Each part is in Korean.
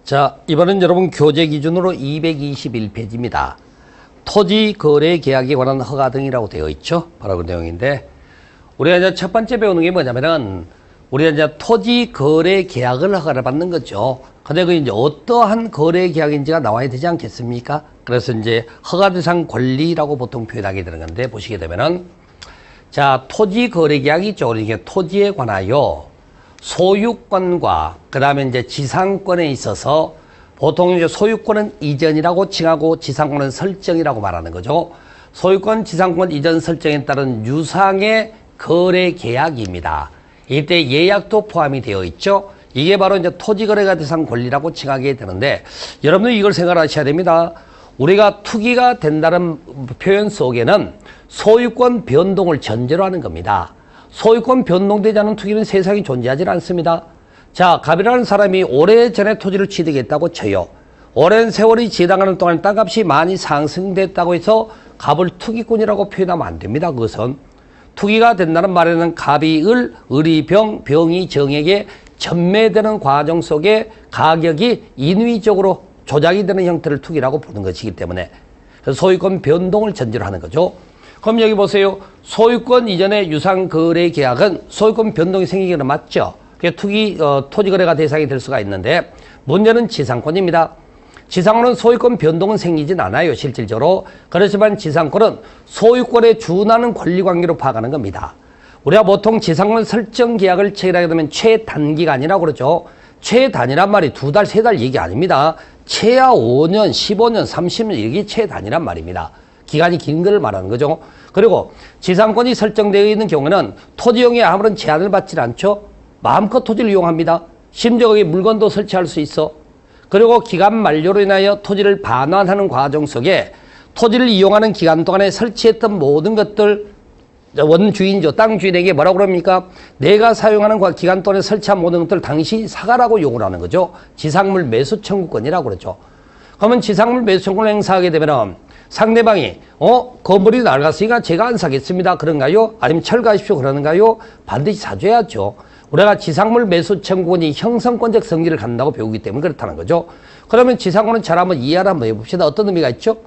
자, 이번엔 여러분 교재 기준으로 221페이지입니다. 토지 거래 계약에 관한 허가 등이라고 되어 있죠. 바로 그 내용인데, 우리가 이제 첫 번째 배우는 게 뭐냐면은, 우리가 이제 토지 거래 계약을 허가를 받는 거죠. 근데 그 이제 어떠한 거래 계약인지가 나와야 되지 않겠습니까? 그래서 이제 허가 대상 권리라고 보통 표현하게 되는 건데, 보시게 되면은, 자, 토지 거래 계약이 있죠. 이게 토지에 관하여 소유권과 그 다음에 이제 지상권에 있어서 보통 이제 소유권은 이전이라고 칭하고 지상권은 설정이라고 말하는 거죠. 소유권, 지상권 이전 설정에 따른 유상의 거래 계약입니다. 이때 예약도 포함이 되어 있죠. 이게 바로 이제 토지거래가 대상 권리라고 칭하게 되는데, 여러분들 이걸 생각하셔야 됩니다. 우리가 투기가 된다는 표현 속에는 소유권 변동을 전제로 하는 겁니다. 소유권 변동되지 않은 투기는 세상에 존재하지 않습니다. 자, 갑이라는 사람이 오래전에 토지를 취득했다고 쳐요. 오랜 세월이 지나가는 동안 땅값이 많이 상승됐다고 해서 갑을 투기꾼이라고 표현하면 안 됩니다. 그것은 투기가 된다는 말에는 갑이 을, 을이 병, 병이 정에게 전매되는 과정 속에 가격이 인위적으로 조작이 되는 형태를 투기라고 부르는 것이기 때문에 소유권 변동을 전제로 하는 거죠. 그럼 여기 보세요. 소유권 이전의 유상거래 계약은 소유권 변동이 생기기는 맞죠. 그게 토지거래가 대상이 될 수가 있는데, 문제는 지상권입니다. 지상권은 소유권 변동은 생기진 않아요, 실질적으로. 그렇지만 지상권은 소유권에 준하는 권리관계로 파악하는 겁니다. 우리가 보통 지상권 설정 계약을 체결하게 되면 최단기간이라고 그러죠. 최단이란 말이 2달, 3달 얘기 아닙니다. 최하 5년, 15년, 30년 이게 최단이란 말입니다. 기간이 긴 걸 말하는 거죠. 그리고 지상권이 설정되어 있는 경우는 토지용에 아무런 제한을 받지 않죠. 마음껏 토지를 이용합니다. 심지어 거기 물건도 설치할 수 있어. 그리고 기간 만료로 인하여 토지를 반환하는 과정 속에 토지를 이용하는 기간 동안에 설치했던 모든 것들, 원주인이죠. 땅 주인에게 뭐라고 그럽니까? 내가 사용하는 기간 동안에 설치한 모든 것들 당시 사가라고 요구를 하는 거죠. 지상물 매수 청구권이라고 그러죠. 그러면 지상물 매수 청구를 행사하게 되면 상대방이 건물이 낡았으니까 제가 안 사겠습니다. 그런가요? 아니면 철거하십시오. 그러는가요? 반드시 사줘야죠. 우리가 지상물 매수 청구권이 형성권적 성질을 갖는다고 배우기 때문에 그렇다는 거죠. 그러면 지상권은 잘 한번 이해를 한번 해봅시다. 어떤 의미가 있죠?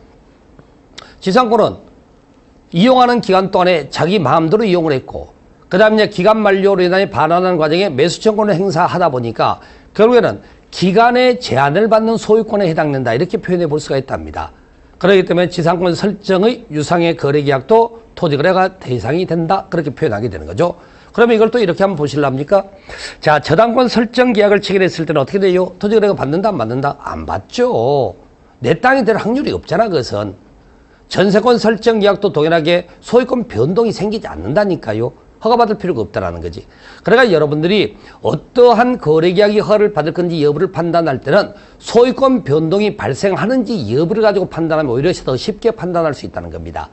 지상권은 이용하는 기간 동안에 자기 마음대로 이용을 했고, 그 다음에 기간 만료로 인해 반환하는 과정에 매수 청구권을 행사하다 보니까 결국에는 기간의 제한을 받는 소유권에 해당된다. 이렇게 표현해 볼 수가 있답니다. 그렇기 때문에 지상권 설정의 유상의 거래 계약도 토지거래가 대상이 된다. 그렇게 표현하게 되는 거죠. 그러면 이걸 또 이렇게 한번 보실랍니까? 자, 저당권 설정 계약을 체결했을 때는 어떻게 돼요? 토지거래가 받는다, 안 받는다? 안 받죠. 내 땅이 될 확률이 없잖아, 그것은. 전세권 설정 계약도 동일하게 소유권 변동이 생기지 않는다니까요. 허가받을 필요가 없다라는 거지. 그러니까 여러분들이 어떠한 거래계약이 허가를 받을 건지 여부를 판단할 때는 소유권 변동이 발생하는지 여부를 가지고 판단하면 오히려 더 쉽게 판단할 수 있다는 겁니다.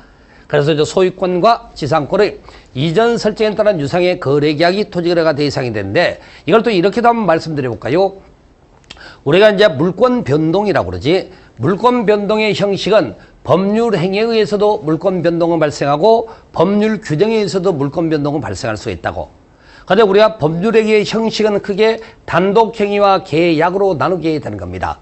그래서 이제 소유권과 지상권의 이전 설정에 따른 유상의 거래계약이 토지거래가 대상이 되는데, 이걸 또 이렇게도 한번 말씀드려볼까요? 우리가 이제 물권 변동이라고 그러지. 물권 변동의 형식은 법률 행위에 의해서도 물권 변동은 발생하고 법률 규정에 의해서도 물권 변동은 발생할 수 있다고. 그런데 우리가 법률 행위의 형식은 크게 단독 행위와 계약으로 나누게 되는 겁니다.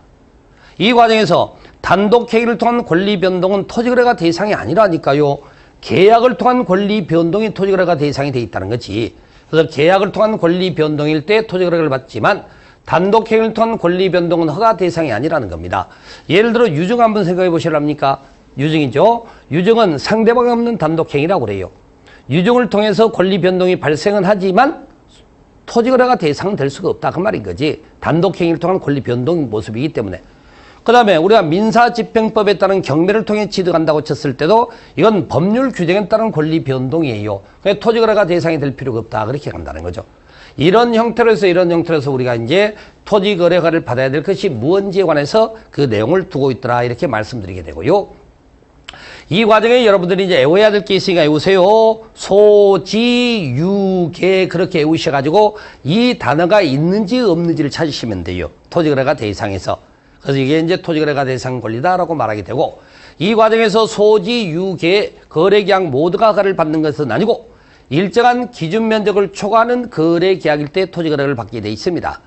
이 과정에서 단독 행위를 통한 권리 변동은 토지거래가 대상이 아니라니까요. 계약을 통한 권리 변동이 토지거래가 대상이 돼 있다는 거지. 그래서 계약을 통한 권리 변동일 때 토지거래를 받지만 단독 행위를 통한 권리 변동은 허가 대상이 아니라는 겁니다. 예를 들어 유증 한번 생각해 보실랍니까? 유증이죠. 유증은 상대방이 없는 단독 행위라고 그래요. 유증을 통해서 권리 변동이 발생은 하지만 토지거래가 대상될 수가 없다. 그 말인 거지. 단독 행위를 통한 권리 변동 모습이기 때문에. 그 다음에 우리가 민사집행법에 따른 경매를 통해 취득한다고 쳤을 때도 이건 법률 규정에 따른 권리 변동이에요. 그래서 토지거래가 대상이 될 필요가 없다. 그렇게 간다는 거죠. 이런 형태로 해서 우리가 이제 토지거래가를 받아야 될 것이 무언지에 관해서 그 내용을 두고 있더라. 이렇게 말씀드리게 되고요. 이 과정에 여러분들이 이제 외워야 될 게 있으니까 외우세요. 소지, 유계 그렇게 외우셔가지고 이 단어가 있는지 없는지를 찾으시면 돼요. 토지거래가 대상에서. 그래서 이게 이제 토지거래가 대상 권리다라고 말하게 되고, 이 과정에서 소지, 유계, 거래계약 모두가 허가를 받는 것은 아니고 일정한 기준 면적을 초과하는 거래 계약일 때 토지거래를 받게 돼 있습니다.